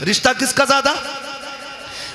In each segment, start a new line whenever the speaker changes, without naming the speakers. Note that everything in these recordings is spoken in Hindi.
रिश्ता किसका ज्यादा?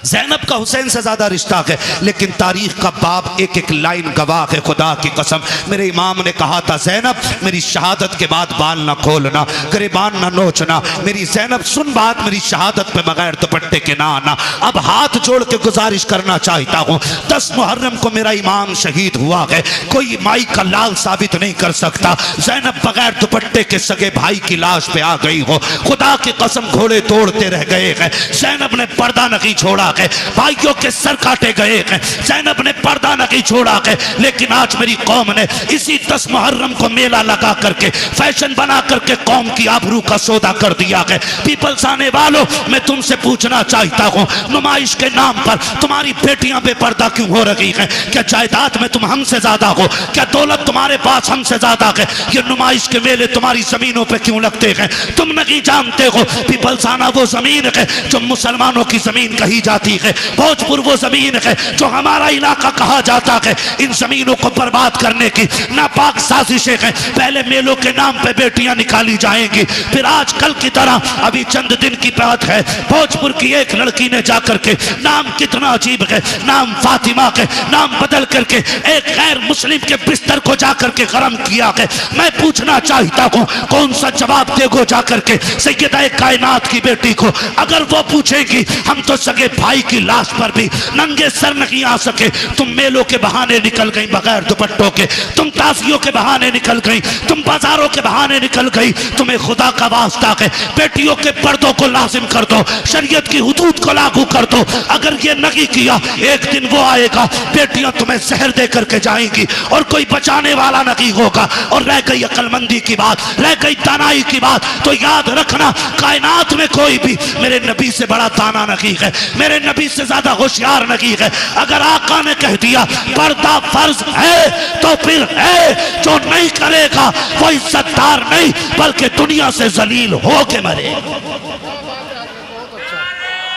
ज़ैनब का हुसैन से ज्यादा रिश्ता है। लेकिन तारीख का बाप एक एक लाइन गवाह है। खुदा की कसम, मेरे इमाम ने कहा था, ज़ैनब मेरी शहादत के बाद बाल ना खोलना, गिरेबान ना नोचना। मेरी ज़ैनब सुन बात, मेरी शहादत पे बगैर दुपट्टे के ना आना। अब हाथ जोड़ के गुजारिश करना चाहता हूँ, 10 मुहर्रम को मेरा इमाम शहीद हुआ है, कोई माई का लाल साबित नहीं कर सकता। ज़ैनब बगैर दुपट्टे के सगे भाई की लाश पे आ गई हो। खुदा की कसम, घोड़े तोड़ते रह गए हैं। ज़ैनब ने पर्दा नहीं छोड़ा है, भाइयों के सर काटे गए हैं। ज़ैनब ने पर्दा नहीं छोड़ा है। लेकिन आज मेरी कौम ने इसी 10 मुहर्रम को मेला लगा करके, फैशन बना करके कौम की आबरू का सौदा कर दिया है। पीपल्स आने वालों, मैं तुमसे पूछना चाहता हूँ, नुमाइश के नाम पर तुम्हारी बेटियां बेपर्दा क्यों हो रही हैं? क्या जायदाद में तुम हमसे ज्यादा हो? क्या दौलत तुम्हारे पास हमसे ज्यादा है? ये नुमाइश के मेले तुम्हारी जमीनों पर क्यों लगते हैं? तुम नहीं जानते हो पीपल्स आना वो जमीन है जो मुसलमानों की जमीन कही जाती है। भोजपुर वो जमीन है जो हमारा इलाका कहा जाता है। इन जमीनों को बर्बाद करने की नापाक साजिशें हैं। पहले मेलों के नाम पे बेटियां निकाली जाएंगी, फिर आजकल की तरह अभी चंद दिन की बात है, भोजपुर की एक लड़की ने जाकर के, नाम कितना अजीब है, नाम फातिमा के नाम बदल करके एक गैर मुस्लिम के बिस्तर को जाकर के गरम किया है। मैं पूछना चाहता हूँ, कौन सा जवाब देगो जाकर के सैयदा कायनात की बेटी को? अगर वो पूछेगी, हम तो सगे भाई की लाश पर भी नंगे सर नहीं आ सके, तुम मेलों के बहाने निकल गई बगैर दुपट्टों के, तुम ताजियों के बहाने निकल गई, तुम बाजारों के बहाने निकल गई। तुम्हें खुदा का वास्ता है, बेटियों के पर्दों को लाजिम कर दो, शरीयत की हुदूद को लागू कर दो। अगर ये नहीं किया, एक दिन वो आएगा, बेटियां तुम्हें जहर दे करके जाएंगी और कोई बचाने वाला नहीं होगा। और रह गई अक्लमंदी की बात, रह गई दानाई की बात, तो याद रखना, कायनात में कोई भी मेरे नबी से बड़ा दाना नहीं है, मेरे नबी से ज्यादा होशियार नहीं है। अगर आका ने कह दिया पर्दा फर्ज है, तो फिर है, जो नहीं करेगा वो इज्जतदार नहीं बल्कि दुनिया से जलील हो के मरे।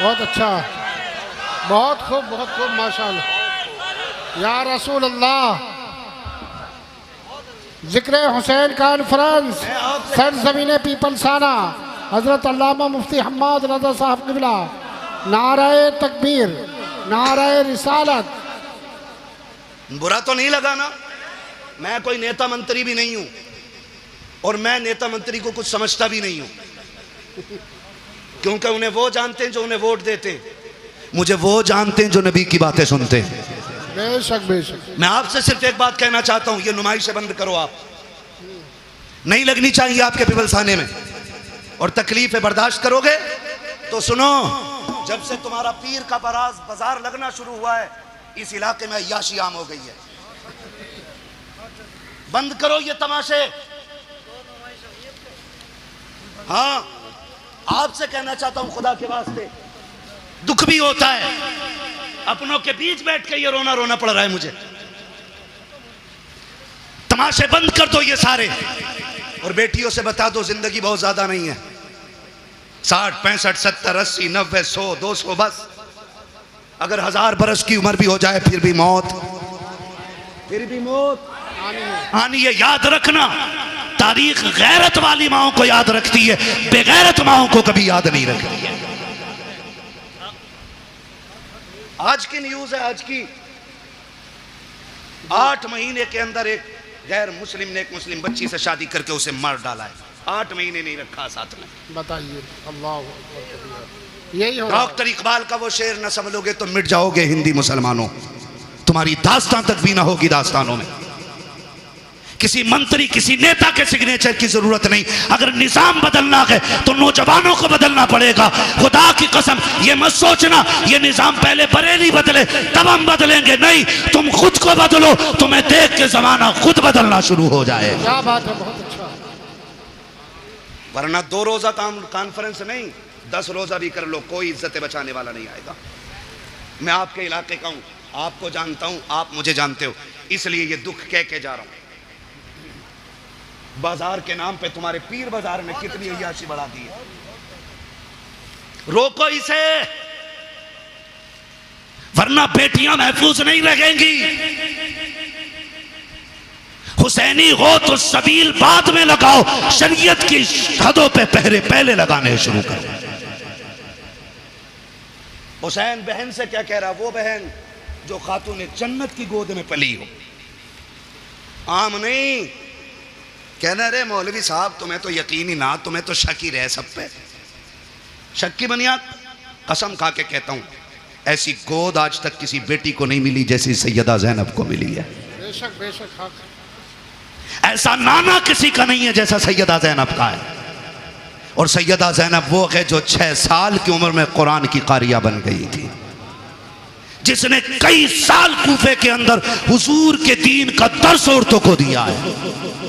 बहुत अच्छा, बहुत खूब माशाअल्लाह। या रसूल अल्लाह, जिक्र हुसैन कॉन्फ्रेंस सरज़मीन पीपलसाना, हजरत अल्लामा मुफ्ती हम्माद रज़ा साहब क़िबला, नाराए तकबीर, नाराए रिसालत।
बुरा तो नहीं लगा ना? मैं कोई नेता मंत्री भी नहीं हूं और मैं नेता मंत्री को कुछ समझता भी नहीं हूं, क्योंकि उन्हें वो जानते हैं जो उन्हें वोट देते हैं, मुझे वो जानते हैं जो नबी की बातें सुनते हैं।
बेशक बेशक।
मैं आपसे सिर्फ एक बात कहना चाहता हूं, ये नुमाइशें बंद करो। आप नहीं लगनी चाहिए आपके पीपलसाने में, और तकलीफें बर्दाश्त करोगे तो सुनो, जब से तुम्हारा पीर का बाजार लगना शुरू हुआ है, इस इलाके में अय्याशी आम हो गई है। बंद करो ये तमाशे। हाँ, आपसे कहना चाहता हूं, खुदा के वास्ते, दुख भी होता है, अपनों के बीच बैठ के ये रोना रोना पड़ रहा है मुझे। तमाशे बंद कर दो ये सारे, और बेटियों से बता दो जिंदगी बहुत ज्यादा नहीं है, 60, 65, 70, 80, 90, 100, 200, बस। अगर 1000 बरस की उम्र भी हो जाए फिर भी मौत आनी है। याद रखना, तारीख गैरत वाली माओं को याद रखती है, बेगैरत माओं को कभी याद नहीं रखती है। आज की न्यूज है, आज की, 8 महीने के अंदर एक गैर मुस्लिम ने एक मुस्लिम बच्ची से शादी करके उसे मार डाला है। 8 महीने नहीं रखा साथ में।
बताइए, अल्लाह, यही
डॉक्टर इकबाल का वो शेर न समझोगे तो मिट जाओगे हिंदी मुसलमानों, तुम्हारी दास्तान तक भी ना होगी दास्तानों में। किसी मंत्री, किसी नेता के सिग्नेचर की जरूरत नहीं। अगर निजाम बदलना है तो नौजवानों को बदलना पड़ेगा। खुदा की कसम, ये मत सोचना ये निजाम पहले बरेली बदले तब हम बदलेंगे, नहीं, तुम खुद को बदलो, तुम्हें देख के जमाना खुद बदलना शुरू हो जाए।
क्या बात है, बहुत अच्छा।
वरना 2 रोजा कॉन्फ्रेंस नहीं, 10 रोजा भी कर लो, कोई इज्जत बचाने वाला नहीं आएगा। मैं आपके इलाके का हूं, आपको जानता हूं, आप मुझे जानते हो, इसलिए ये दुख कह के जा रहा हूं। बाजार के नाम पे तुम्हारे पीर बाजार ने कितनी अय्याशी बढ़ा दी है। रोको इसे, वरना बेटियां महफूज नहीं रहेंगी। हुसैनी हो तो सबील बाद में लगाओ, शरीयत की हदों पे पहरे पहले लगाने शुरू करो। हुसैन बहन से क्या कह रहा, वो बहन जो खातून जन्नत की गोद में पली हो, आम नहीं। कहना रे मौलवी साहब तुम्हें तो यकीन ही ना, तुम्हें तो शक ही रहे सब पे, शक की बुनियाद। कसम खा के कहता हूं ऐसी गोद आज तक किसी बेटी को नहीं मिली जैसी सैयदा ज़ैनब को मिली है।
बेशक बेशक हक।
ऐसा नाना किसी का नहीं है जैसा सैयदा ज़ैनब का है। और सैयदा ज़ैनब वो है जो 6 साल की उम्र में कुरान की कारिया बन गई थी, जिसने कई साल कूफे के अंदर हुजूर के दीन का दर्स औरतों को दिया है,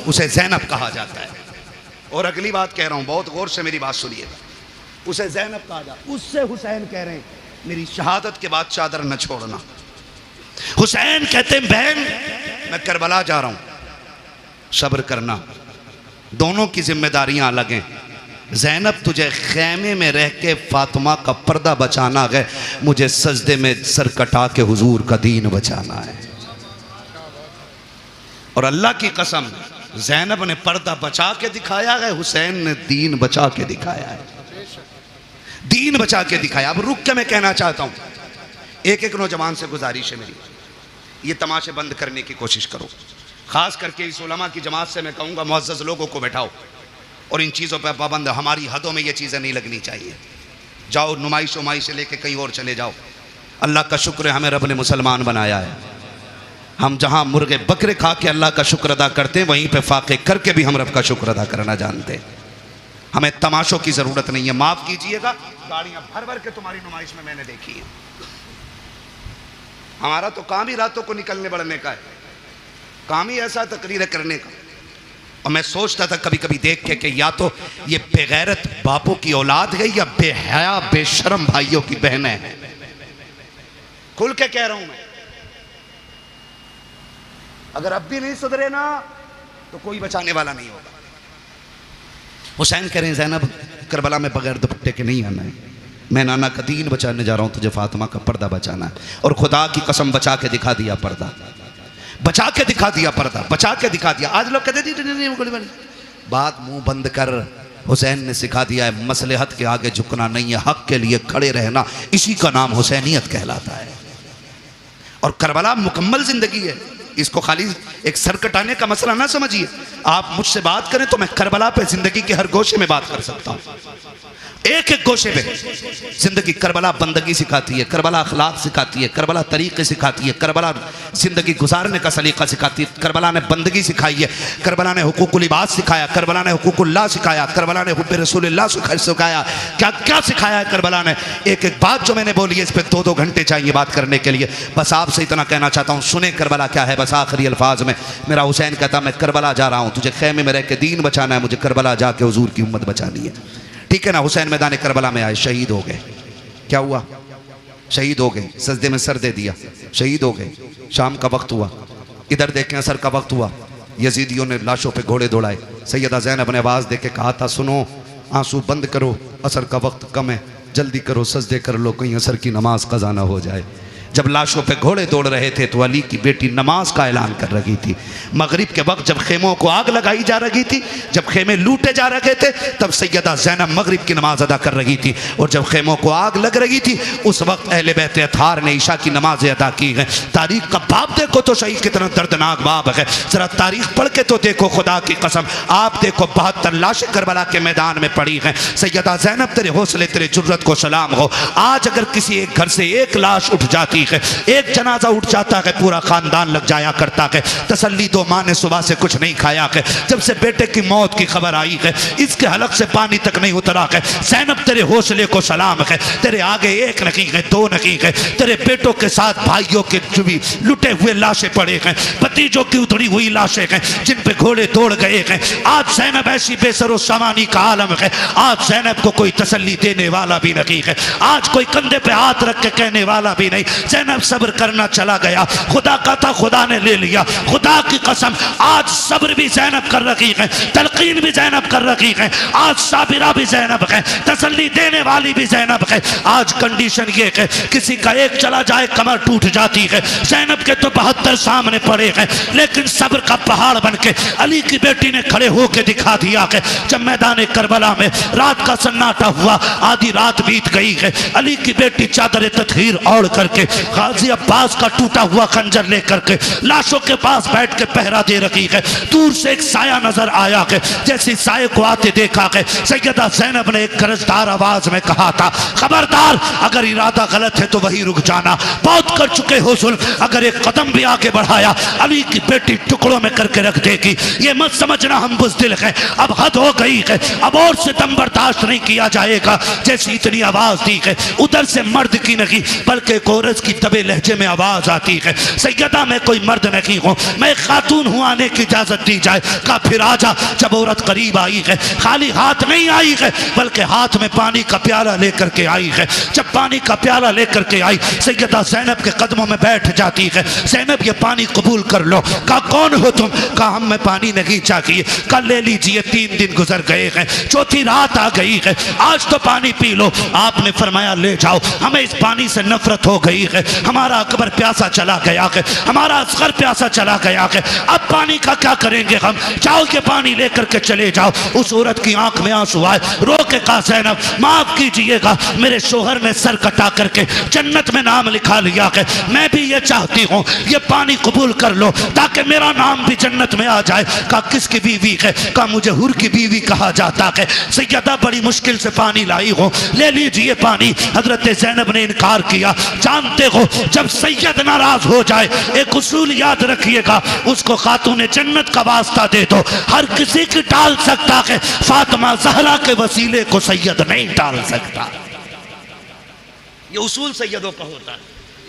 उसे ज़ैनब कहा जाता है। और अगली बात कह रहा हूं, बहुत गौर से मेरी बात सुनिएगा, उसे ज़ैनब कहा जाता। उससे हुसैन कह रहे हैं मेरी शहादत के बाद चादर न छोड़ना। हुसैन कहते हैं बहन मैं करबला जा रहा हूं, सब्र करना, दोनों की जिम्मेदारियां अलग हैं। ज़ैनब तुझे खैमे में रह के फातिमा का पर्दा बचाना है, मुझे सजदे में सर कटा के हुजूर का दीन बचाना है। और अल्लाह की कसम ज़ैनब ने पर्दा बचा के दिखाया है, हुसैन ने दीन बचा के दिखाया है, दीन बचा के दिखाया। अब रुक के मैं कहना चाहता हूं, एक एक नौजवान से गुजारिश है मेरी, ये तमाशे बंद करने की कोशिश करो। खास करके इस उलमा की जमात से मैं कहूँगा मुअज़्ज़ज़ लोगों को बैठाओ और इन चीज़ों पर पाबंद, हमारी हदों में ये चीज़ें नहीं लगनी चाहिए। जाओ नुमाइश उमाइश से लेके कहीं और चले जाओ। अल्लाह का शुक्र है हमें रब ने मुसलमान बनाया है। हम जहाँ मुर्गे बकरे खा के अल्लाह का शुक्र अदा करते हैं, वहीं पे फाके करके भी हम रब का शुक्र अदा करना जानते हैं। हमें तमाशों की ज़रूरत नहीं है। माफ़ कीजिएगा, गाड़ियाँ भर भर के तुम्हारी नुमाइश में मैंने देखी है। हमारा तो काम ही रातों को निकलने बढ़ने का है, काम ही ऐसा तकरीर करने का। और मैं सोचता था कभी कभी देख के कि या तो ये बेगैरत बापों की औलाद है या बेहया बेशरम भाइयों की बहनें हैं। खुल के कह रहा हूं मैं, अगर अब भी नहीं सुधरे ना तो कोई बचाने वाला नहीं होगा। हुसैन कह रहे हैं ज़ैनब करबला में बगैर दुपट्टे के नहीं आना है, मैं नाना का दीन बचाने जा रहा हूं, तुझे फातिमा का पर्दा बचाना है। और खुदा की कसम बचा के दिखा दिया पर्दा, बचा के दिखा दिया पर्दा, बचा के दिखा दिया। आज लोग कहते नहीं, बात मुंह बंद कर। हुसैन ने सिखा दिया है मसलहत के आगे झुकना नहीं है, हक के लिए खड़े रहना, इसी का नाम हुसैनियत कहलाता है। और करबला मुकम्मल जिंदगी है, इसको खाली एक सर कटाने का मसला ना समझिए। आप मुझसे बात करें तो मैं करबला पे जिंदगी के हर गोशे में बात कर सकता हूँ, एक एक गोशे में जिंदगी। करबला बंदगी सिखाती है, करबला अखलाक सिखाती है, करबला तरीके सिखाती है, करबला जिंदगी गुजारने का सलीका सिखाती है। करबला ने बंदगी सिखाई है, करबला ने हुकूकुल इबाद सिखाया, करबला ने हुकूकुल्लाह सिखाया, करबला ने हुब्बे रसूलुल्लाह सिखाया, क्या क्या सिखाया है करबला ने। एक एक बात जो मैंने बोली है इस पर 2-2 घंटे चाहिए बात करने के लिए। बस आपसे इतना कहना चाहता हूँ, सुने करबला क्या है। बस आखिरी अल्फाज में मेरा हुसैन कहता मैं करबला जा रहा हूँ, तुझे खैमे में रह के दीन बचाना है, मुझे करबला जाके हुजूर की उम्मत बचानी है। ठीक है ना। हुसैन मैदान करबला में आए, शहीद हो गए। क्या हुआ? शहीद हो गए, सजदे में सर दे दिया, शहीद हो गए। शाम का वक्त हुआ, इधर देखें असर का वक्त हुआ, यजीदियों ने लाशों पे घोड़े दौड़ाए। सैयदा ज़ैनब ने आवाज़ दे के कहा था सुनो, आंसू बंद करो, असर का वक्त कम है, जल्दी करो, सजदे कर लो, कहीं असर की नमाज कज़ा ना हो जाए। जब लाशों पे घोड़े दौड़ रहे थे तो अली की बेटी नमाज का ऐलान कर रही थी। मगरिब के वक्त जब खेमों को आग लगाई जा रही थी, जब खेमे लूटे जा रहे थे, तब सैयदा ज़ैनब मगरिब की नमाज अदा कर रही थी। और जब खेमों को आग लग रही थी उस वक्त अहले बैत अतार ने ईशा की नमाज अदा की है। तारीख का बाब देखो तो सही कितना दर्दनाक बाब है, जरा तारीख पढ़ के तो देखो। खुदा की कसम आप देखो 72 लाशें करबला के मैदान में पड़ी हैं। सैयदा ज़ैनब तेरे हौसले तेरे जुर्रत को सलाम हो। आज अगर किसी एक घर से एक लाश उठ जाती है, एक जनाजा उठ जाता है, पूरा खानदान लग जाया करता है। तसल्ली दो, माँ ने सुबह से कुछ नहीं खाया है, जब से बेटे की मौत की खबर आई है इसके हलक से पानी तक नहीं उतरा है। ज़ैनब तेरे हौसले को सलाम है, तेरे आगे एक नहीं है, 2 नहीं है, तेरे बेटों के साथ भाइयों के जुबी लुटे हुए लाशें पड़े हैं, भतीजों की उतरी हुई लाशें हैं जिन पे घोड़े दौड़ गए हैं। आज ज़ैनब ऐसी बेसरो सामानी का आलम है, आज ज़ैनब को कोई तसल्ली देने वाला भी नहीं है, आज कोई कंधे पे हाथ रख के कहने वाला भी नहीं। ज़ैनब सब्र करना चला गया। खुदा का था, खुदा ने ले लिया। खुदा की कसम आज सब्र भी ज़ैनब कर रही है, तलकीन भी ज़ैनब कर रही है, आज साबिरा भी ज़ैनब है, तसल्ली देने वाली भी ज़ैनब है। आज कंडीशन ये है किसी का एक चला जाए कमर टूट जाती है। ज़ैनब के तो 72 सामने पड़े हैं, लेकिन सब्र का पहाड़ बन के अली की बेटी ने खड़े होकर दिखा दिया है। जब मैदान करबला में रात का सन्नाटा हुआ, आधी रात बीत गई है, अली की बेटी चादर तत्हीर ओढ़ करके गाजी अब्बास का टूटा हुआ खंजर लेकर के लाशों के पास बैठ के पहरा दे रही है। दूर से एक साया नजर आया है, जैसे साये को आते देखा है, सैयदा ज़ैनब ने एक गरजदार आवाज में कहा था, खबरदार अगर इरादा गलत है तो वही रुक जाना, बहुत कर चुके हो जुल्म, अगर एक कदम भी आगे बढ़ाया अली की बेटी टुकड़ों में करके रख देगी। ये मत समझना हम बुज़दिल हैं, अब हद हो गई है, अब और से दम बर्दाश्त नहीं किया जाएगा। जैसी इतनी आवाज दी है, उधर से मर्द की नहीं बल्कि कोरस की दबे लहजे में आवाज आती है, सैयदा मैं कोई मर्द नहीं हूँ, मैं खातून हूँ, आने की इजाजत दी जाए। कहा फिर आजा। जब औरत करीब आई है, खाली हाथ नहीं आई है बल्कि हाथ में पानी का प्याला लेकर के आई है। जब पानी का प्याला लेकर के आई, सैयदा ज़ैनब के कदमों में बैठ जाती है। ज़ैनब ये पानी कबूल कर लो। कहा कौन हो तुम? कहा हम में पानी नहीं चाहिए। कल ले लीजिए, 3 दिन गुजर गए हैं, चौथी रात आ गई है, आज तो पानी पी लो। आपने फरमाया ले जाओ, हमें इस पानी से नफरत हो गई है, हमारा अकबर प्यासा चला गया है, हमारा असगर प्यासा चला गया है, अब पानी का क्या करेंगे हम, जाओ के पानी लेकर के चले जाओ। उस औरत की आंख में आंसू आए, रो के कहा ज़ैनब माफ कीजिएगा, मेरे शोहर ने सर कटा करके जन्नत में नाम लिखा लिया है, मैं भी ये चाहती हूँ ये पानी कबूल कर लो ताकि मेरा नाम भी जन्नत में आ जाए। कहा किसकी बीवी है? कहा मुझे हुर की बीवी कहा जाता है। सैयदा बड़ी मुश्किल से पानी लाई हो, ले लीजिए पानी। हजरत ज़ैनब ने इनकार किया। जानते हो जब सैयद नाराज हो जाए, एक उसूल याद रखिएगा, उसको खातून जन्नत का वास्ता दे दो, हर किसी की टाल सकता है, फातिमा ज़हरा के वसीले को सैयद नहीं टाल सकता। ये उसूल सैयदों का होता है,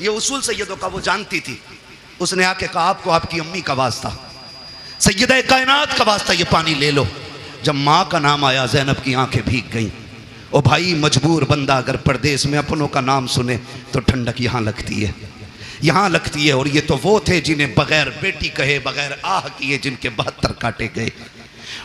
ये उसूल सैयदों का वो जानती थी। उसने आके कहा आपको आपकी अम्मी का वास्ता, सैयदा कायनात का वास्ता, ये पानी ले लो। जब माँ का नाम आया ज़ैनब की आंखें भीग गईं। ओ भाई मजबूर बंदा अगर परदेश में अपनों का नाम सुने तो ठंडक यहाँ लगती है, यहाँ लगती है। और ये तो वो थे जिन्हें बगैर बेटी कहे, बगैर आह किए जिनके 72 काटे गए।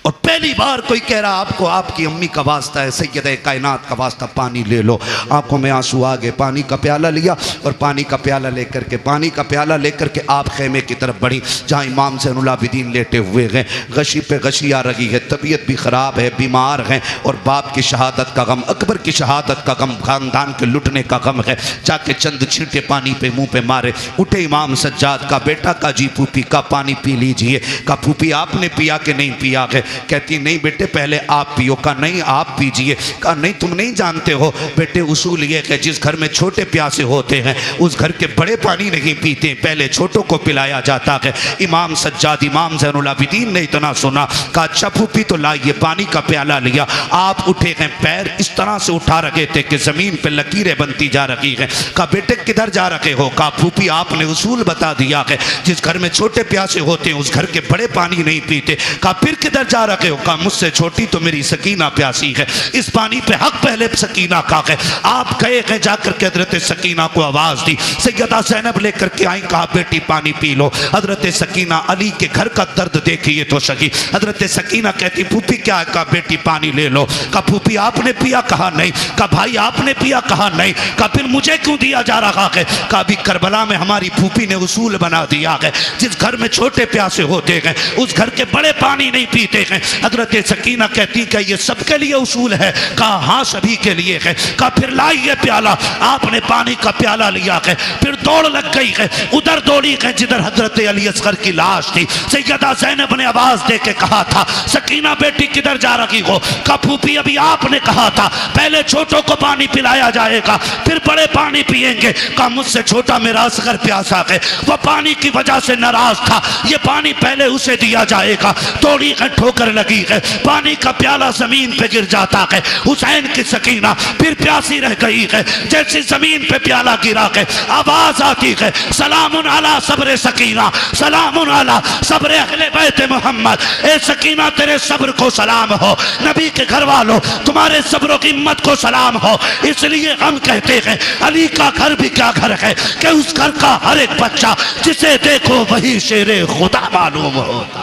और पहली बार कोई कह रहा आपको आपकी अम्मी का वास्ता है, सैयदा कायनात का वास्ता, पानी ले लो। आंखों में आंसू आ गए, पानी का प्याला लिया और पानी का प्याला लेकर के आप खेमे की तरफ बढ़ी जहाँ इमाम ज़ैनुल आबिदीन लेटे हुए हैं। गशी पे गशी आ रही है, तबीयत भी ख़राब है, बीमार हैं और बाप की शहादत का गम, अकबर की शहादत का गम, खानदान के लुटने का गम है। जाके चंद छींटे पानी पे मुँह पे मारे। उठे इमाम सज्जाद का बेटा का जी फूफी का पानी पी लीजिए। का फूफी आपने पिया कि नहीं पिया है? कहती नहीं बेटे पहले आप पियो। का नहीं आप पीजिए। का नहीं तुम नहीं जानते हो बेटे, उसूल ये है जिस घर में छोटे प्यासे होते हैं उस घर के बड़े पानी नहीं पीते, पहले छोटों को पिलाया जाता है। इमाम सज्जाद इमाम ज़ैनुल आबिदीन ने इतना सुना, कहा अच्छा फूफी तो लाइए। पानी का प्याला लिया। आप उठे हैं, पैर इस तरह से उठा रखे थे कि जमीन पे लकीरें बनती जा रही हैं। कहा बेटे किधर जा रखे हो? कहा फूफी आपने उसूल बता दिया है, जिस घर में छोटे प्यासे होते हैं उस घर के बड़े पानी नहीं पीते। कहा फिर किधर जा रखे हो? कहा मुझसे छोटी तो मेरी सकीना प्यासी है, इस पानी पे हक पहले सकीना का है। आप गए हैं, जाकर के हजरत सकीना को आवाज दी। सैयदा ज़ैनब लेकर के आई, कहा बेटी पानी पी लो। हजरत सकीना अली के घर का दर्द देखिए तो सही। हजरत सकीना कहती फूफी क्या है? कहा बेटी पानी ले लो। कहा फूफी आपने पिया? कहा नहीं। कहा भाई आपने पिया? कहा नहीं। कहा फिर मुझे क्यों दिया जा रहा है? कहा अभी करबला में हमारी फूफी ने उसूल बना दिया है, जिस घर में छोटे प्यासे होते हैं उस घर के बड़े पानी नहीं पीते हैं। हजरत सकीना कहती कि ये सबके लिए उसूल है? कहा हाँ सभी के लिए है। कहा फिर लाइए प्याला। आपने पानी का प्याला लिया है, फिर दौड़ लग गई है, उधर दौड़ी है जिधर हजरत अली असगर की लाश थी। सैयदा ज़ैनब ने आवाज दे के कहा था सकीना बेटी किधर जा रही हो? कहा फूफी अभी आपने कहा था पहले छोटों को पानी पिलाया जाएगा फिर बड़े पानी पिएंगे। कहा मुझसे छोटा मेरा असगर प्यासा है, वह पानी की वजह से नाराज था, ये पानी पहले उसे दिया जाएगा। दौड़ी है, ठोकर होकर लगी है, पानी का प्याला जमीन पे गिर जाता है। हुसैन की सकीना फिर प्यासी रह गई है, जैसे जमीन पे प्याला गिरा है आवाज आती है, सलामुन अला सब्र सकीना, सलामुन अला सब्र अहले बैत मोहम्मद। ए सकीना तेरे सब्र को सलाम हो, नबी के घर वालों तुम्हारे सब्र की हिम्मत को सलाम हो। इसलिए हम कहते हैं अली का घर भी क्या घर है कि उस घर का हर एक बच्चा जिसे देखो वही शेरे खुदा मालूम होता।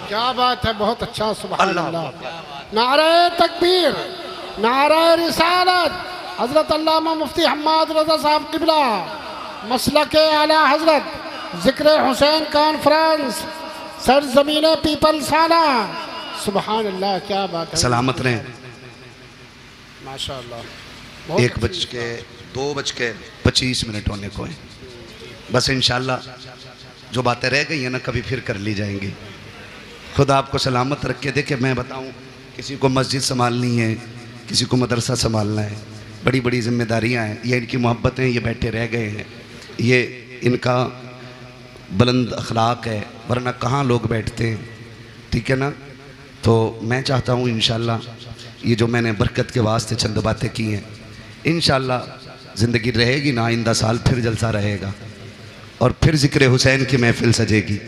क्या बात है, बहुत अच्छा, सुभान अल्लाह। नारे तकबीर, नारे रिसालत, हजरत अल्लामा मुफ्ती हम्माद रज़ा साहब किबला, मसलक आला हजरत, जिक्र हुसैन कॉन्फ्रेंस, सरजमीन पीपल साना। सुभान अल्लाह, क्या बात है।
सलामत रहें।
माशाअल्लाह।
1:02:25 होने को है। बस इंशाल्लाह जो बातें रह गई हैं ना कभी फिर कर ली जाएंगी। खुदा आपको सलामत रख के देखे। मैं बताऊं, किसी को मस्जिद संभालनी है, किसी को मदरसा संभालना है, बड़ी बड़ी जिम्मेदारियां हैं। ये इनकी मोहब्बतें, ये बैठे रह गए हैं, ये इनका बुलंद अखलाक है, वरना कहाँ लोग बैठते हैं। ठीक है ना। तो मैं चाहता हूँ इंशाल्लाह ये जो मैंने बरकत के वास्ते चंद बातें की हैं, इंशाल्लाह ज़िंदगी रहेगी ना, आइंदा साल फिर जलसा रहेगा और फिर ज़िक्र हुसैन की महफिल सजेगी।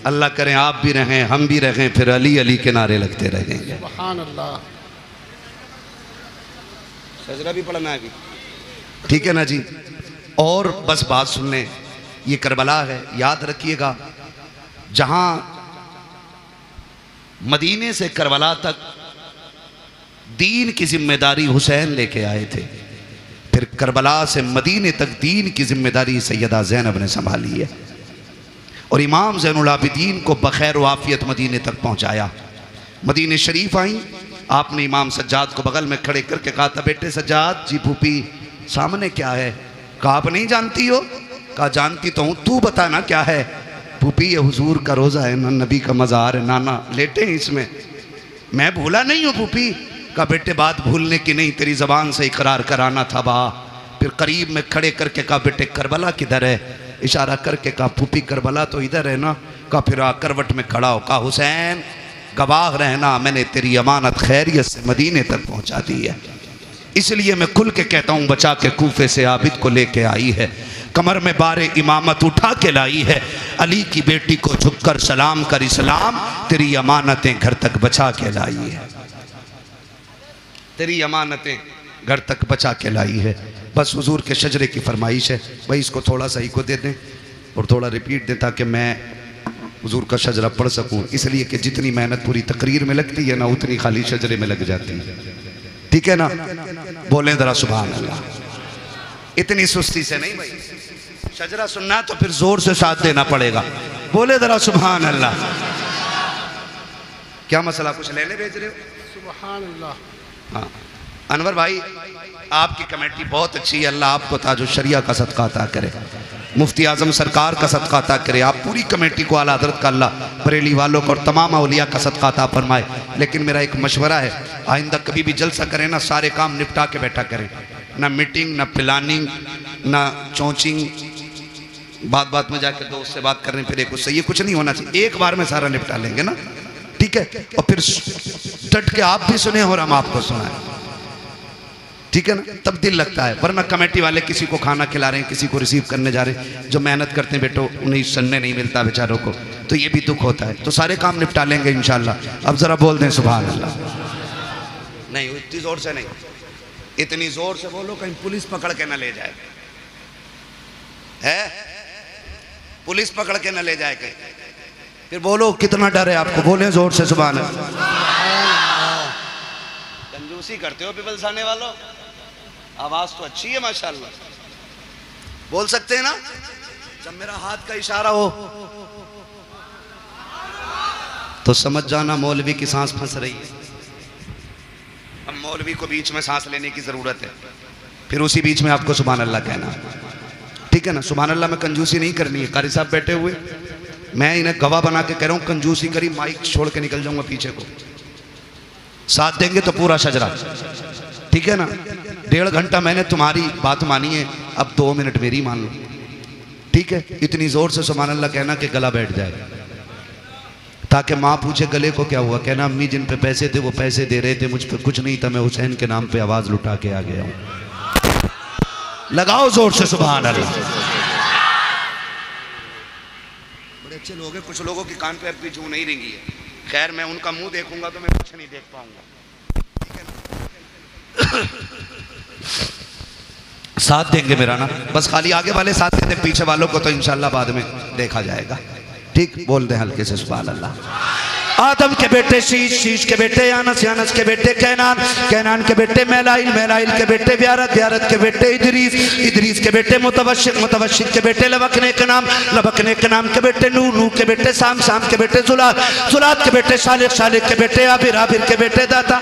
अल्लाह करें आप भी रहें, हम भी रहें, फिर अली अली के नारे लगते रहेंगे।
सुभान अल्लाह।
सजरा भी पढ़ना है अभी, ठीक है ना जी। और बस बात सुनने, ये करबला है, याद रखिएगा। जहां मदीने से करबला तक दीन की जिम्मेदारी हुसैन लेके आए थे, फिर करबला से मदीने तक दीन की जिम्मेदारी सैयदा ज़ैनब ने संभाली है और इमाम ज़ैनुल आबिदीन को बखैर वाफियत मदीने तक पहुंचाया। मदीने शरीफ आई, आपने इमाम सज्जाद को बगल में खड़े करके कहा था, बेटे सज्जाद जी, फूफी सामने क्या है? कहा आप नहीं जानती हो? कहा जानती तो हूँ, तू बता ना क्या है? फूफी ये हुजूर का रोज़ा है ना, नबी का मज़ार है, नाना लेटे हैं इसमें। मैं भूला नहीं हूँ फूफी। कहा बेटे बात भूलने की नहीं, तेरी ज़बान से इकरार कराना था बा। फिर करीब में खड़े करके कहा बेटे करबला किधर है? इशारा करके कहा फूफी करबला तो इधर है ना। कहा फिर करवट में खड़ा हो, कहा हुसैन गवाह रहना, मैंने तेरी अमानत खैरियत से मदीने तक पहुंचा दी है। इसलिए मैं खुल के कहता हूँ, बचा के कूफे से आबिद को लेके आई है, कमर में बारे इमामत उठा के लाई है। अली की बेटी को झुककर सलाम कर इस्लाम, तेरी अमानतें घर तक बचा के लाई है, तेरी अमानतें घर तक बचा के लाई है। बस हुजूर के शजरे की फरमाइश है, भाई इसको थोड़ा सा ही को दे दें और थोड़ा रिपीट दें ताकि मैं हुजूर का शजरा पढ़ सकूं। इसलिए कि जितनी मेहनत पूरी तकरीर में लगती है ना, उतनी खाली शजरे में लग जाती है। ठीक है ना। बोलें जरा सुभान अल्लाह। इतनी सुस्ती से नहीं भाई, शजरा सुनना तो फिर जोर से साथ देना पड़ेगा। बोले जरा सुभान अल्लाह। क्या मसला, कुछ लेने भेज रहे हो?
सुभान अल्लाह।
हाँ अनवर भाई, आपकी कमेटी बहुत अच्छी है, अल्लाह आपको ताजो शरिया का सदका अता करे, मुफ्ती आजम सरकार का सदका अता करे। आप पूरी कमेटी को आला हज़रत का अल्लाह बरेली वालों को और तमाम औलिया का सदका अता फरमाए। लेकिन मेरा एक मशवरा है, आइंदा कभी भी जलसा करें ना, सारे काम निपटा के बैठा करें, ना मीटिंग, ना प्लानिंग, ना चौचिंग, बात बात में जाकर दोस्त से बात करने फिर एक उससे, ये कुछ नहीं होना चाहिए। एक बार में सारा निपटा लेंगे ना, ठीक है। और फिर डट के आप भी सुने और हम आपको सुनाएं, ठीक है ना, तब दिल लगता है। वरना कमेटी वाले किसी को खाना खिला रहे हैं, किसी को रिसीव करने जा रहे हैं, जो मेहनत करते हैं बेटो उन्हें सुनने नहीं मिलता बेचारों को, तो ये भी दुख होता है। तो सारे काम निपटा लेंगे इंशाल्लाह। अब जरा बोल दें सुभान अल्लाह। नहीं इतनी जोर से नहीं, इतनी जोर से बोलो कहीं पुलिस पकड़ के न ले जाए, है पुलिस पकड़ के न ले जाए कहीं। फिर बोलो कितना डर है आपको, बोले जोर से सुभान अल्लाह। कंजूसी करते हो पीपल्स आने वालों, आवाज तो अच्छी है माशाल्लाह, बोल सकते हैं ना। जब मेरा हाथ का इशारा हो तो समझ जाना मौलवी की सांस फंस रही है। अब मौलवी को बीच में सांस लेने की जरूरत है, फिर उसी बीच में आपको सुभान अल्लाह कहना, ठीक है ना। सुभान अल्लाह में कंजूसी नहीं करनी है। कारी साहब बैठे हुए, मैं इन्हें गवाह बना के कह रहा हूं, कंजूसी करी माइक छोड़ के निकल जाऊंगा पीछे को। साथ देंगे तो पूरा शजरा, ठीक है ना। 1.5 घंटा मैंने तुम्हारी बात मानी है, अब 2 मिनट मेरी मान लो, ठीक है। इतनी जोर से सुभान अल्लाह कहना कि गला बैठ जाए, ताकि माँ पूछे गले को क्या हुआ, कहना अम्मी जिन पे पैसे थे वो पैसे दे रहे थे, मुझ पे कुछ नहीं था, मैं हुसैन के नाम पे आवाज़ लुटा के आ गया हूँ। लगाओ जोर से सुभान अल्लाह। बड़े अच्छे लोग हैं, कुछ लोगों की कान पे अब भी जू नहीं रेंगी है। खैर मैं उनका मुंह देखूंगा तो मैं कुछ नहीं देख पाऊंगा। साथ देंगे मेरा ना, बस खाली आगे वाले साथ देते, पीछे वालों को तो इंशाल्लाह बाद में देखा जाएगा। ठीक, बोल दे हल्के से सुभान अल्लाह। आदम के बेटे शीश, शीश के बेटे यानस, यानस के बेटे कैनान, कैनान के बेटे मैलाइल, मैलाइल के बेटे ब्यारत, ब्यारत के बेटे इदरीस, इदरीस के बेटे मुतवशिक, मुतवशिक के बेटे लबकने के नाम, लबकने के नाम के बेटे नूह, नूह के बेटे साम, साम के बेटे जुलात, जुलात के बेटे शालिक, शालिक के बेटे आबिर, आबिर के बेटे दाता,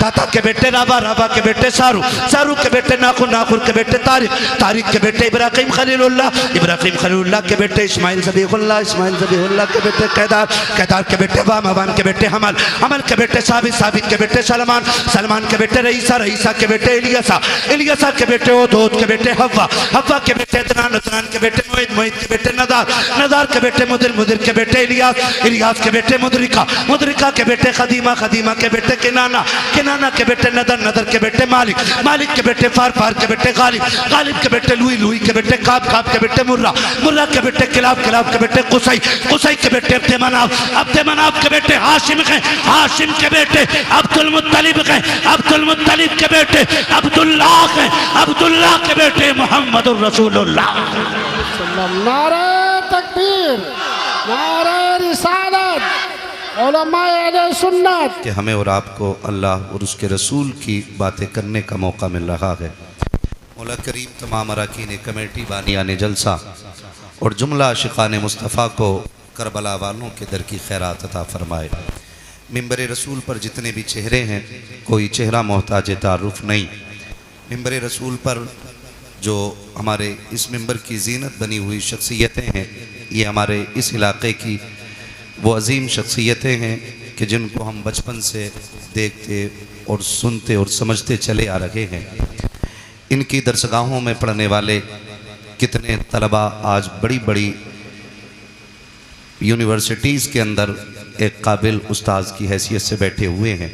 दाता के बेटे राबा, राबा के बेटे सारू, सारू के बेटे नाखुर, नाखुर के बेटे तारिक, तारिक के बेटे इब्राहिम खलीलुल्लाह, इब्राहिम खलीलुल्लाह के बेटे इस्माइल ज़बीहुल्लाह, इस्माइल ज़बीहुल्लाह के बेटे कैदार, कैदार के बेटे वाम के बेटे हमल, हमल के बेटे साबित, साबित के बेटे सलमान, सलमान के बेटे रईसा, रईसा के बेटे इलियासा, इलियासा के बेटे ओद, ओद के बेटे हव्वा, हव्वा के बेटे अदनान, अदनान के बेटे मोहित, मोहित के बेटे नदार, नदार के बेटे मुदिर, मुदिर के बेटे इलियास, इलियास के बेटे मुदरिका, मुदरिका के बेटे खदीमा, खदीमा के बेटे किनाना, किनाना के बेटे नदर, नदर के बेटे मालिक, मालिक के बेटे फार, फार के बेटे गालिब, गालिब के बेटे लुई, लुई के बेटे काब, काब के बेटे मुर्रा, मुर्रा के बेटे किलाब, किलाब के बेटे कुसई, कुसई के बेटे अब्दे मनाफ, अब्दे मनाफ के बेटे हाशिम के, हाशिम के बेटे अब्दुल मुत्तलिब के, अब्दुल मुत्तलिब के बेटे अब्दुल्लाह के, अब्दुल्लाह के बेटे मोहम्मदुर रसूलुल्लाह।
नारे तकबीर, नारे रिसालत, उलमाए अहले सुन्नत।
कि हमें और आपको अल्लाह और उसके रसूल की बातें करने का मौका मिल रहा है। मौला करीम तमाम अरकान कमेटी, बानियान जलसा और जुमला आशिकान मुस्तफ़ा को करबला वालों के दर की खैरात अता फरमाए। मिंबर रसूल पर जितने भी चेहरे हैं, कोई चेहरा मोहताज तारुफ नहीं। मिंबर रसूल पर जो हमारे इस मिंबर की जीनत बनी हुई शख्सियतें हैं, ये हमारे इस इलाक़े की वो अजीम शख्सियतें हैं कि जिनको हम बचपन से देखते और सुनते और समझते चले आ रहे हैं। इनकी दरसगाहों में पढ़ने वाले कितने तलबा आज बड़ी बड़ी यूनिवर्सिटीज़ के अंदर एक काबिल उस्ताद की हैसियत से बैठे हुए हैं।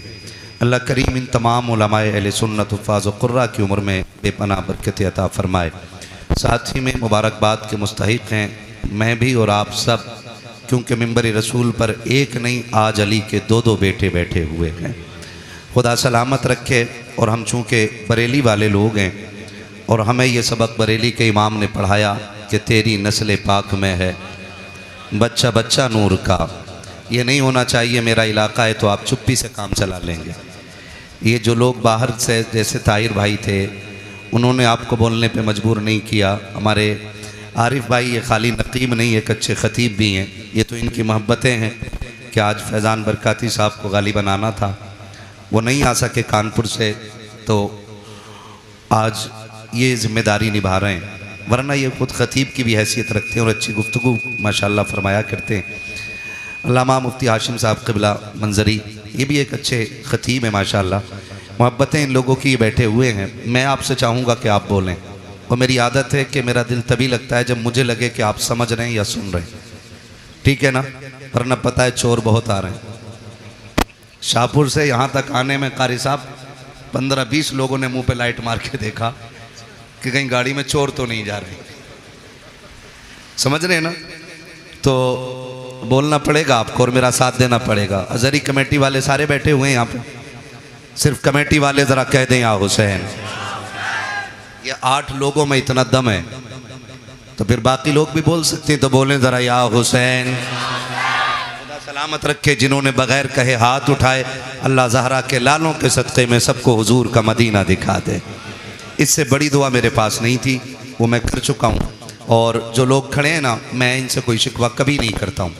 अल्लाह करीम इन तमाम उलमाए अहले सुन्नत हुफ़ाज़ व क़ुर्रा की उम्र में बेपनाह बरकत अता फ़रमाए। साथ ही में मुबारकबाद के मुस्तहिक़ हैं मैं भी और आप सब, क्योंकि मिंबर रसूल पर एक नहीं आज अली के दो दो बेटे बैठे हुए हैं। खुदा सलामत रखे। और हम चूँकि बरेली वाले लोग हैं और हमें ये सबक बरेली के इमाम ने पढ़ाया कि तेरी नस्ल पाक में है बच्चा बच्चा नूर का। ये नहीं होना चाहिए मेरा इलाका है तो आप चुप्पी से काम चला लेंगे। ये जो लोग बाहर से जैसे ताहिर भाई थे, उन्होंने आपको बोलने पे मजबूर नहीं किया। हमारे आरिफ भाई ये खाली नकीब नहीं, एक अच्छे ख़तीब भी हैं। ये तो इनकी मोहब्बतें हैं कि आज फैज़ान बरकाती साहब को गाली बनाना था, वो नहीं आ सके कानपुर से, तो आज ये ज़िम्मेदारी निभा रहे हैं। वरना ये खुद ख़तीब की भी हैसियत रखते हैं और अच्छी गुफ्तगू माशाल्लाह फरमाया करते हैं। अल्लामा मुफ्ती हाशिम साहब क़िबला मंजरी, ये भी एक अच्छे ख़तीब हैं माशाल्लाह। मोहब्बतें इन लोगों की बैठे हुए हैं। मैं आपसे चाहूँगा कि आप बोलें, और मेरी आदत है कि मेरा दिल तभी लगता है जब मुझे लगे कि आप समझ रहे हैं या सुन रहे हैं, ठीक है ना? वरना पता है चोर बहुत आ रहे हैं। शाहपुर से यहाँ तक आने में कारी साहब 15-20 लोगों ने मुंह पे लाइट मार के देखा कि कहीं गाड़ी में चोर तो नहीं जा रहे। समझ रहे हैं ना? तो बोलना पड़ेगा आपको और मेरा साथ देना पड़ेगा। अजहरी कमेटी वाले सारे बैठे हुए हैं यहाँ पे, सिर्फ कमेटी वाले ज़रा कह दें या हुसैन। ये 8 लोगों में इतना दम है तो फिर बाकी लोग भी बोल सकते हैं, तो बोलें ज़रा या हुसैन। खुदा सलामत रखे। जिन्होंने बग़ैर कहे हाथ उठाए, अल्लाह ज़हरा के लालों के सदक़े में सबको हुजूर का मदीना दिखा दे। इससे बड़ी दुआ मेरे पास नहीं थी, वो मैं कर चुका हूँ। और जो लोग खड़े हैं ना, मैं इनसे कोई शिकवा कभी नहीं करता हूँ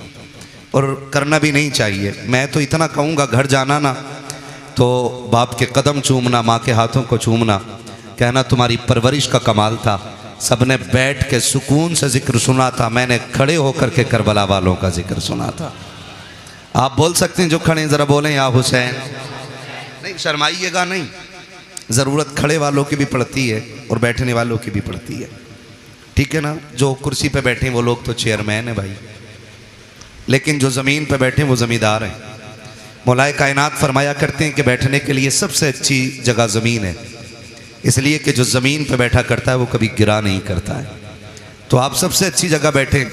और करना भी नहीं चाहिए। मैं तो इतना कहूँगा, घर जाना ना तो बाप के कदम चूमना, माँ के हाथों को चूमना, कहना तुम्हारी परवरिश का कमाल था। सब ने बैठ के सुकून से जिक्र सुना था, मैंने खड़े होकर के करबला वालों का जिक्र सुना था। आप बोल सकते हैं जो खड़े, ज़रा बोलें या हुसैन। नहीं शर्माइएगा नहीं, ज़रूरत खड़े वालों की भी पड़ती है और बैठने वालों की भी पड़ती है, ठीक है ना? जो कुर्सी पे बैठे हैं वो लोग तो चेयरमैन है भाई, लेकिन जो ज़मीन पर बैठे वो ज़मींदार हैं। मौलाए कायनात फरमाया करते हैं कि बैठने के लिए सबसे अच्छी जगह ज़मीन है, इसलिए कि जो ज़मीन पर बैठा करता है वो कभी गिरा नहीं करता है। तो आप सबसे अच्छी जगह बैठें,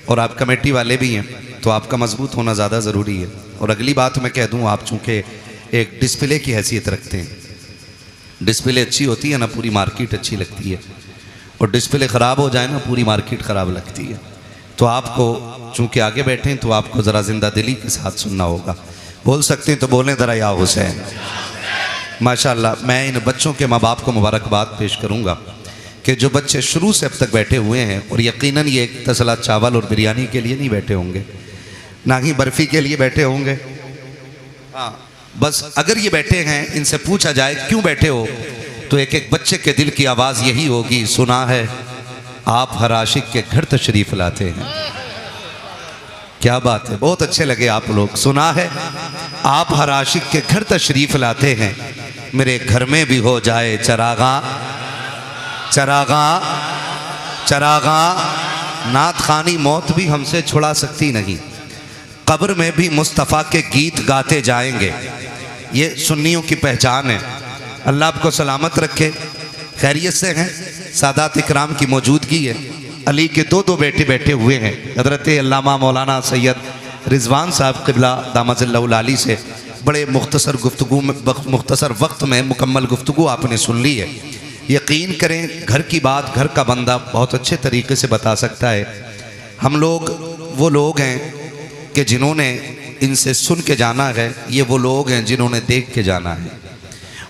और आप कमेटी वाले भी हैं तो आपका मजबूत होना ज़्यादा ज़रूरी है। और अगली बात मैं कह दूं, आप चूँकि एक डिस्प्ले की हैसियत रखते हैं, डिस्प्ले अच्छी होती है ना पूरी मार्केट अच्छी लगती है, और डिस्प्ले ख़राब हो जाए ना पूरी मार्केट ख़राब लगती है। तो आपको चूँकि आगे बैठें तो आपको ज़रा ज़िंदा दिली के साथ सुनना होगा। बोल सकते हैं तो बोलें ज़रा या हुसैन। माशाअल्लाह, मैं इन बच्चों के माँ बाप को मुबारकबाद पेश करूँगा कि जो बच्चे शुरू से अब तक बैठे हुए हैं, और यकीनन ये एक तसला चावल और बिरयानी के लिए नहीं बैठे होंगे, ना ही बर्फ़ी के लिए बैठे होंगे। हाँ, बस अगर ये बैठे हैं, इनसे पूछा जाए क्यों बैठे हो, तो एक एक बच्चे के दिल की आवाज़ यही होगी, सुना है आप हर आशिक के घर तशरीफ़ लाते हैं। क्या बात है, बहुत अच्छे लगे आप लोग। सुना है आप हर आशिक के घर तशरीफ़ लाते हैं, मेरे घर में भी हो जाए चरागा चरागा चरागा। नात खानी मौत भी हमसे छुड़ा सकती नहीं, कब्र में भी मुस्तफ़ा के गीत गाते जाएंगे। ये सुन्नियों की पहचान है। अल्लाह आपको सलामत रखे, खैरियत से हैं, सादात इकराम की मौजूदगी है। अली के दो बेटे बैठे हुए हैं, हज़रत अल्लामा मौलाना सैयद रिजवान साहब क़िबला दामतुल्लाह अली से बड़े मुख्तसर वक्त में मुकम्मल गुफ्तगू आपने सुन ली है। यकीन करें, घर की बात घर का बंदा बहुत अच्छे तरीके से बता सकता है। हम लोग वो लोग हैं कि जिन्होंने इनसे सुन के जाना है, ये वो लोग हैं जिन्होंने देख के जाना है।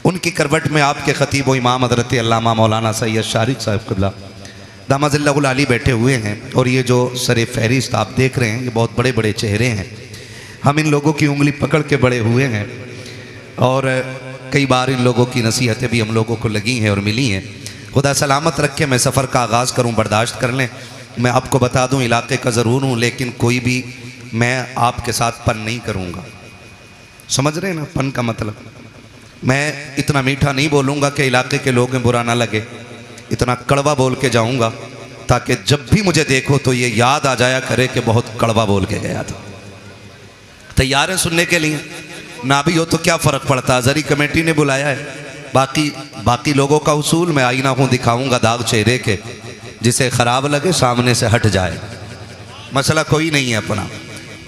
उनकी करवट में आपके ख़तीब व इमाम हज़रत अल्लामा मौलाना सैयद शारिक साहब क़िबला दामतुल्लाह अली बैठे हुए हैं, और ये जो सरे फहरिस्त आप देख रहे हैं, ये बहुत बड़े बड़े चेहरे हैं। हम इन लोगों की उंगली पकड़ के बड़े हुए हैं, और कई बार इन लोगों की नसीहतें भी हम लोगों को लगी हैं और मिली हैं। खुदा सलामत रखे। मैं सफ़र का आगाज़ करूं, बर्दाश्त कर लें। मैं आपको बता दूं, इलाके का ज़रूर हूं, लेकिन कोई भी मैं आपके साथ पन नहीं करूंगा। समझ रहे हैं ना पन का मतलब? मैं इतना मीठा नहीं बोलूँगा कि इलाके के लोगों बुरा ना लगे, इतना कड़वा बोल के जाऊँगा ताकि जब भी मुझे देखो तो ये याद आ जाया करे कि बहुत कड़वा बोल के गया था। तैयार है सुनने के लिए? ना भी हो तो क्या फ़र्क पड़ता, अज़हरी कमेटी ने बुलाया है। बाकी लोगों का उसूल, मैं आईना हूँ, दिखाऊंगा दाग चेहरे के, जिसे ख़राब लगे सामने से हट जाए, मसला कोई नहीं है अपना।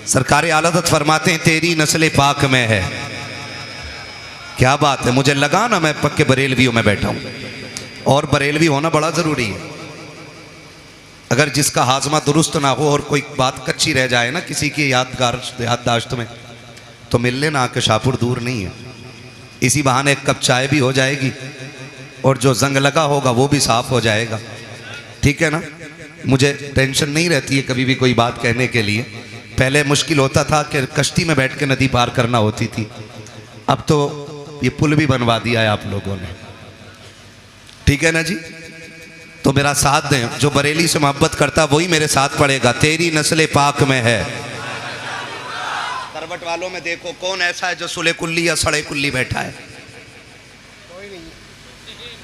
सरकार आलदत फरमाते हैं तेरी नस्ल पाक में है। क्या बात है, मुझे लगा ना मैं पक्के बरेलवियों में बैठा हूँ, और बरेलवी होना बड़ा ज़रूरी है। अगर जिसका हाजमा दुरुस्त ना हो और कोई बात कच्ची रह जाए ना किसी की याददाश्त में, तो मिल लेना आके शाहपुर दूर नहीं है। इसी बहाने एक कप चाय भी हो जाएगी, और जो जंग लगा होगा वो भी साफ़ हो जाएगा। ठीक है ना? मुझे टेंशन नहीं रहती है कभी भी कोई बात कहने के लिए। पहले मुश्किल होता था कि कश्ती में बैठ के नदी पार करना होती थी, अब तो ये पुल भी बनवा दिया है आप लोगों ने। ठीक है ना जी? तो मेरा साथ दें, जो बरेली से मोहब्बत करता वही मेरे साथ पड़ेगा। तेरी नस्ल पाक में है। करवट वालों में देखो कौन ऐसा है जो सुले कुल्ली या सड़े कुल्ली बैठा है?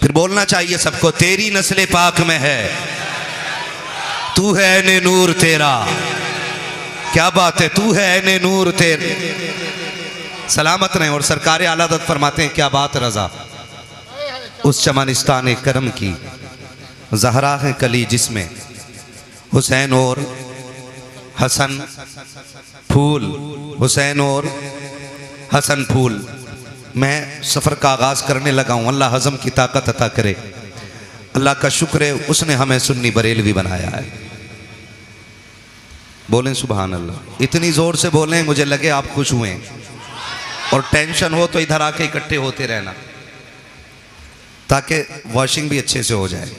फिर बोलना चाहिए सबको, तेरी नस्ल पाक में है, तू है ने नूर तेरा। क्या बात है, तू है ने नूर तेरे। सलामत रहें। और सरकार आलादत फरमाते हैं, क्या बात रजा उस चमनिस्तान करम की, जहरा है कली जिसमें हुसैन और हसन फूल, हुसैन और हसन फूल। मैं सफ़र का आगाज़ करने लगा हूँ। अल्लाह हज़म की ताकत अता करे। अल्लाह का शुक्र है उसने हमें सुन्नी बरेलवी बनाया है। बोलें सुभान अल्लाह। इतनी ज़ोर से बोलें मुझे लगे आप खुश हुए, और टेंशन हो तो इधर आके इकट्ठे होते रहना ताकि वॉशिंग भी अच्छे से हो जाए।